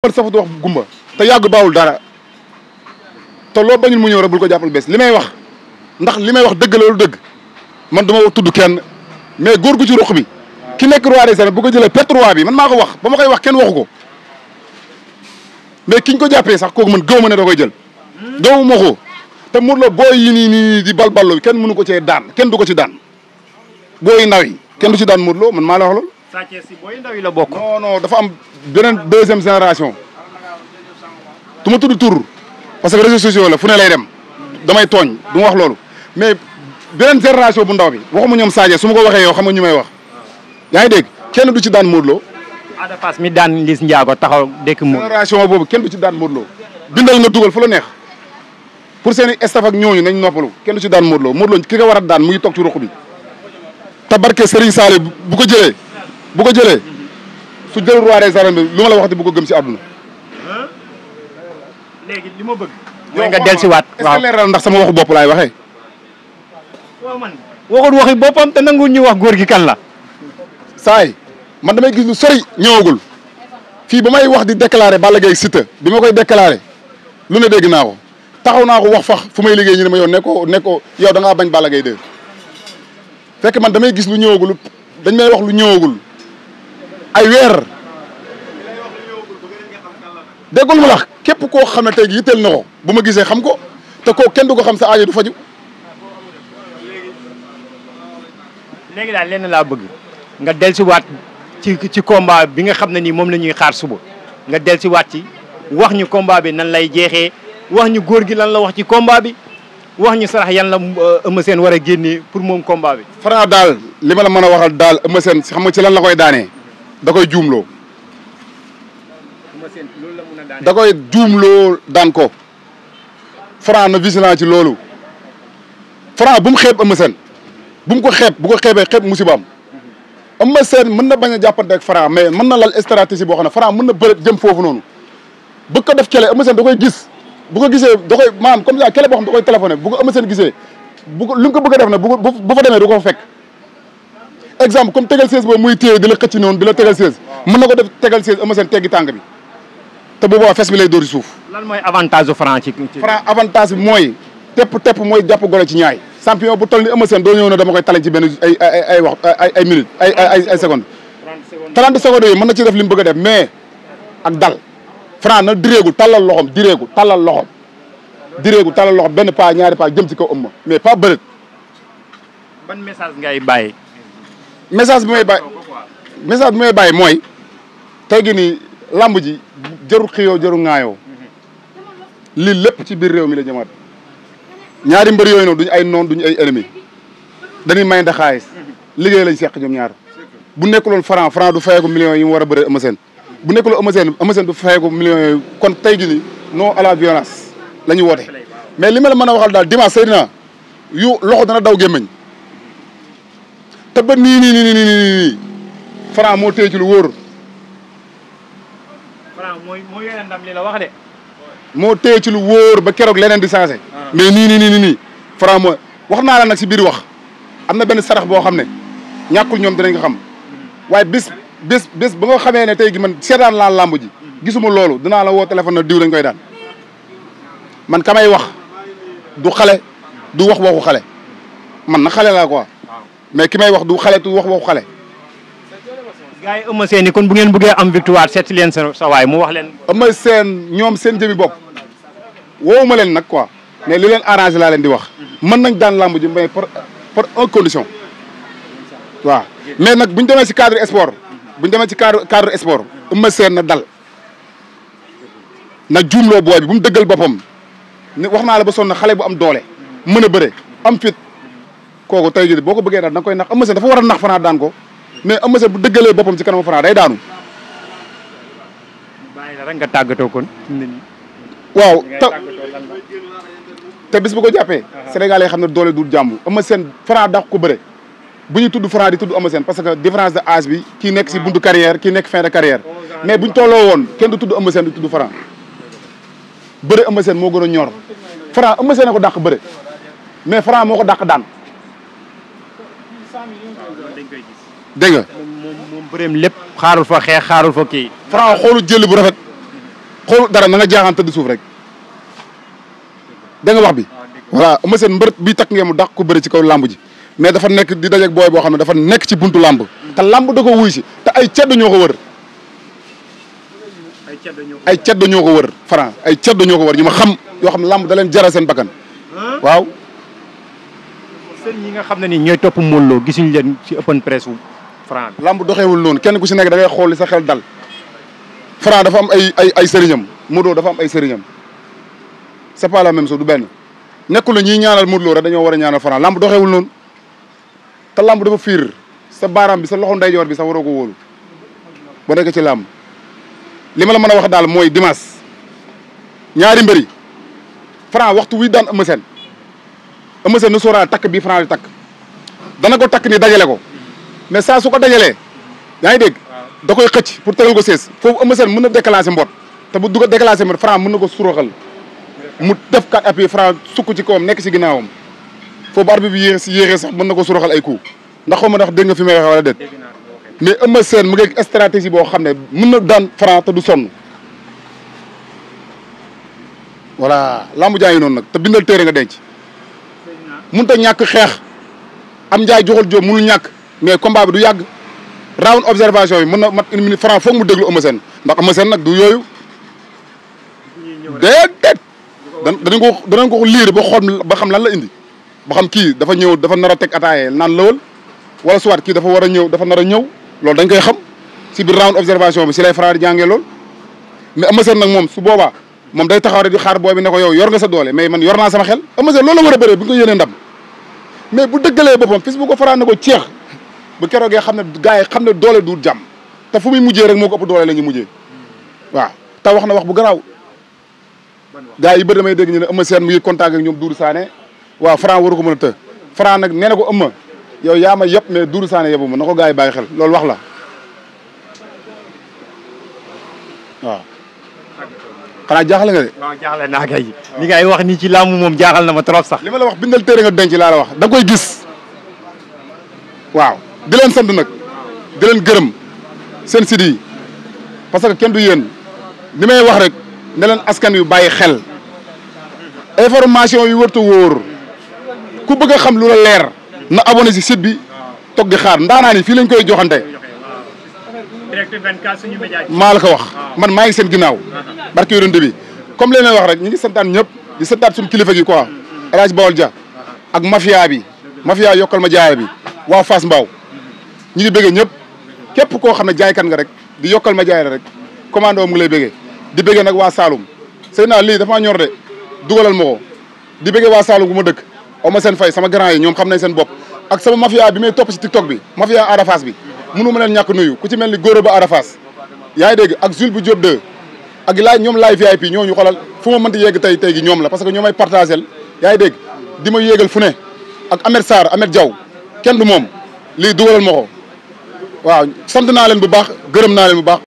man safatu wax gumba te yàgg baawul dara te loo bañul mu ñëw rek bul ko jàppal bés li may wax ndax li may wax dëgg la lu dëgg man duma wax tudd kenn mais góor gu ci ruq bi ki nekk roi des arènes bu ko jëlee pet roi bi man maa ko wax ba ma koy wax kenn waxu ko mais kiñ ko jàppee sax kooku man gëw ma ne da koy jël gëw ma ko te Modou Lo booy yi nii di balballo kenn mënu ko cee daan kenn du ko ci daan booy ndaw yi kenn du ci daan Modou Lo man maa la wax loolu. Sa Thiès si booy ndaw yi la bokk. non dafa am beneen deuxième génération du ma tudd tur parce que réseaux sociaux la fu ne lay dem damay tooñ du ma wax loolu mais beneen génération bu ndaw bi waxuma ñoom Sa Thiès su ma ko waxee yow xam nga ñu may wax yaa ngi dégg kenn du ci daan Modou Lo. Ada Fass mi daan Liss Ndiago taxaw dëkk Modou. génération boobu kenn du ci daan Modou Lo bindal nga dugal fu la neex pour seen i staff ak ñooñu nañ noppalu kenn du ci daan Modou Lo Modou Lo ki nga war a daan mu ngi toog ci ruq bi te barke Serigne Sall bu ko jëlee su jël roi des arènes bi lu ma la waxati bu ko gëm si àdduna. léegi li ma bëgg. mooy nga dellusiwaat. waaw est-ce que leeral ndax sama waxu bopp laay waxee. waaw man waxul waxi boppam te nangu ñu wax góor gi kan la. saay man damay gis lu sori ñëwagul fii ba may wax di déclarer Balla Gaye Siteu bi ma koy déclarer lu ne dégg naa ko taxaw naa ko wax fax fu may liggéey ñu ne ma yow nekkoo yow da ngaa bañ Balla Gaye 2 fekk man damay gis lu ñëwagul dañ may wax lu ñëwagul ay weer déggul ma lax képp koo xam ne tey yitteel na ko bu ma gisee xam ko te koo kenn du ko xam sa aajo du faju léegi daal lenn laa bëgg nga dellusiwaat ci combat bi nga xam ne nii moom la ñuy xaar suba nga dellusiwaat ci wax ñu combat bi nan lay jeexee wax ñu góor gi lan la wax ci combat bi wax ñu sarax yan la Eumeu Sène war a génnee pour moom combat bi. Franc daal li ma la mën a waxal daal Eumeu Sène xam nga ci lan la koy daanee da koy juumloo. Eumeu Sène loolu la mun a daanee. da koy juumloo daan ko Franc na vigilant ci loolu Franc bu mu xeeb Eumeu Sène bu mu ko xeeb bu ko xeebee xeeb musibaam Eumeu Sène mën na bañ a jàppante ak Franc mais mën na lal stratégie boo xam ne Franc mën na bëre jëm foofu noonu bëgg ko def kele Eumeu Sène da koy gis bu ko gisee da koy maanaam comme ça kele boo xam da koy téléphoné bu ko Eumeu Sène gisee bu ko lu mu ko bëgg a def nag bu fa demee du ko fekk exemple comme tegal 16 boobu muy téye di la xëcc noonu di la tegal 16 mën na ko def tegal 16 Eumeu Sène teggi tànk bi te bu boobaa fes bi lay dóor ci suuf. lan mooy avantage su Franc ci. Franc avantage bi mooy tepp mooy jàpp golo ci ñaay. champion bu toll ni Eumeu Sène doo ñëw ne dama koy talañ ci benn ay minutes ay secondes. 30 secondes yooyu mën na ci def li mu bëgg a def mais ak dal Franc na direegu tallal loxom tallal loxom benn pas ñaari pas jëm ci kaw Eumeu mais pas bëreet. ban message ngay bàyyi. message bi may bàyyi mooy tey gi nii lamb ji jarul xiyoo jarul ŋaayoo lii lépp ci biir réew mi la jëmaat ñaari mbër yooyu noonu duñu ay noon duñu ay ennemi dañuy mayante xaalis liggéey lañ seq ñoom ñaar bu nekkuloon Franc du fayeeku millions yi mu war a bëre Eumeu Sène bu nekkuloon Eumeu Sène du fayeeku millions yooyu kon tey gi nii non à la violence la ñu woote mais li ma la mën a waxal daal dimanche Seydina yu loxo dana daw gémmiñ te ba nii Franc moo téye ci lu wóor. Franc mooy yore ndam li la wax de. moo téye ci lu wóor ba keroog leneen di changé. mais nii Franc mooy wax naa la nag si biir wax am na benn sarax boo xam ne ñàkkul ñoom dinañ ko xam waaye bés ba nga xamee ne tey gi man seetaan laa làmb ji gisuma loolu dinaa la woo téléphone na diw lañ koy daan man kamay wax du xale du wax waxu xale man na xale laa quoi mais ki may wax du xale du wax waxu xale. gars yi Eumeu Sène kon bu ngeen bëggee am victoire seeti leen sa waay mu wax leen. Eumeu Sène ñoom seen jëmi bopp woowuma leen nag quoi mais li leen arrangé laa leen di wax. mën nañ daan làmb ji mais par une condition. waaw mais nag bu ñu demee si cadre sport cadre sport Eumeu Sène na dal na juumloo booy bi bu mu dëggal boppam ni wax naa la ba sonn xale bu am doole mën a bëre am fit kooku tey jii boo ko bëggee daal da nga koy nax Eumeu Sène dafa war a nax Franc daan ko. mais Eumeu Sène bu dëggalee boppam ci kanamu Franc day daanu. bàyyi la rek nga tàggatoo kon. waaw te bis bu ko jàppee. Sénégal yi xam ne doole du jàmm Eumeu Sène Franc dàq ko bëre bu ñu tudd Franc di tudd Eumeu Sène parce que différence de âge bi kii nekk si buntu carrière kii nekk fin de carrière mais bu ñu tolloo woon kenn du tudd Eumeu Sène du tudd Franc bëre Eumeu Sène moo gën a ñor Franc Eumeu Sène a ko dàq bëre mais Franc moo ko dàq daan. dégg nga. moom bëreem lépp xaarul fa xeex xaarul fa kii. Franc xoolu jël bu rafet xool dara na nga jaaxaan tëdd suuf rek da nga wax bi voilà Eumeu Sène mbër bi takk ngeen mu dàq ko bëri ci kaw lamb ji mais dafa nekk di dajeeg booy boo xam ne dafa nekk ci buntu lamb te lamb da ko wuy si te ay ceddo ñoo ko wër ay ceddo ñoo ko wër Franc ay ceddo ñoo ko wër ñu ma xam yoo xam ne lamb da leen jaral seen bakkan waaw seen ñi nga xam ne ni ñooy topp Modou Lo gisuñu leen ci open press wu Franc bi lamb doxeewul noonu kenn ku si nekk da ngay xool li sa xel dal Franc dafa am ay sëriñam Modou Lo dafa am ay sëriñam c'est pas la même chose du benn nekkul la ñuy ñaanal Modou Lo rek dañoo war a ñaanal Franc lamb doxeewul noonu te lamb dafa fiir sa baaraam bi sa loxo ndeyjoor bi sax waroo ko wóolu ba nekk ci lamb li ma la mën a wax daal mooy dimanche ñaari mbëri Franc waxtu wi daan Eumeu Sène na sóoraal takk bii Franc di takk dana ko takk ni dajale ko mais saa su ko dajalee yaa ngi dégg da koy xëcc pour tegal ko sées foofu Eumeu Sène mën na déclencher mbot te bu dugg déclencher mbot Franc mën na ko suroxal mu def 4 appuis Franc sukk ci kawam nekk ci ginnaawam foofu arbitre bi yéexee sax mën na ko suroxal ay coups ndax xaw ma ndax dégg nga fi may waxee wala déet mais Eumeu Sène mu ngi stratégie boo xam ne mën na daan Franc te du sonn voilà lambu jaa ngi noonu nag te bindal téere nga denc mënut a ñàkk xeex am njaay joxal jóob mënul ñàkk mais combat bi du yàgg round observation yi mën na mat 1 minute Franc foog mu déglu Eumeu Sène ndax Eumeu Sène nag du yooyu déedéet danañ ko liir ba xool ba xam lan la indi ba xam kii dafa ñëw dafa nar a teg ataaye naan lawal wala soit kii dafa war a ñëw dafa nar a ñëw loolu dañ koy xam si biir round observation bi si lay Franc di jàngee loolu mais Eumeu Sène nag moom su boobaa moom day taxaw rek di xaar booy bi ne ko yow yor nga sa doole mais man yor naa sama xel Eumeu Sène loolu la war a bëree bu ñu ko yéenee ndam mais bu dëggalee boppam fis bu ko Franc ne ko ceex bu keroogee xam ne gars yi xam ne doole du jàmm te fu muy mujjee rek moo ko ëpp doole la ñu mujjee waaw te wax na wax bu garaaw gars yi bëri damay dégg ñu ne Eumeu Sène mu ngi contact ak ñoom Doudou Sané waaw Franc waru ko mën a të Franc nag nee na ko Eumeu yow yaa ma yëpp mais Doudou Sané yëpp ma na ko gars yi bàyyi xel loolu wax la waaw xanaa jaaxle nga de. waaw jaaxle naa kay. li ngay wax nii ci làmb moom jaaxal na ma trop sax. li ma la wax bindal téere nga denc laa la wax da nga koy gis waaw di leen sant nag di leen gërëm seen site yi parce que kenn du yéen li may wax rek ne leen askan yu bàyyi xel information yu wërta wóor ku bëgg a xam lu la leer na abonné si site bi toog di xaar ndaanaan yi fii lañ koy joxante. Direct 24 suñu média maa la ko wax man maa ngi seen ginnaaw barke yonent bi comme leen wax rek ñu ngi santaan ñëpp di santaat suñu kilifa gi quoi El Hadj Bawol Dia ak mafia bi mafia yokkal ma jaay bi waa Fass Mbao ñu ngi bëggee ñëpp képp koo xam ne jaaykat nga rek di yokkal ma jaay rek commando mu ngi lay bëggee di bëggee nag waa Saloum sëy naa lii dafa ñor de dugalal ma ko di bëggee waa Saloum gu ma dëkk aw ma seen fay sama grand yi ñoom xam nañ seen bopp ak sama mafia bi may topp si TikTok bi mafia Ada Fass bi mënu ma leen ñàkk nuyu ku ci mel ni góor ba Ada Fass yaa ngi dégg ak Jules bu Diop 2 ak ñoom laay VIP ñooñu xoolal fu ma mënti yegg tey gi ñoom la parce que ñoom ay partagel yaa ngi dégg di ma yéegal fu ne ak Ahmed Sarr Ahmed Diaw kenn du moom lii dugalal ma ko waaw sant naa leen bu baax gërëm naa leen bu baax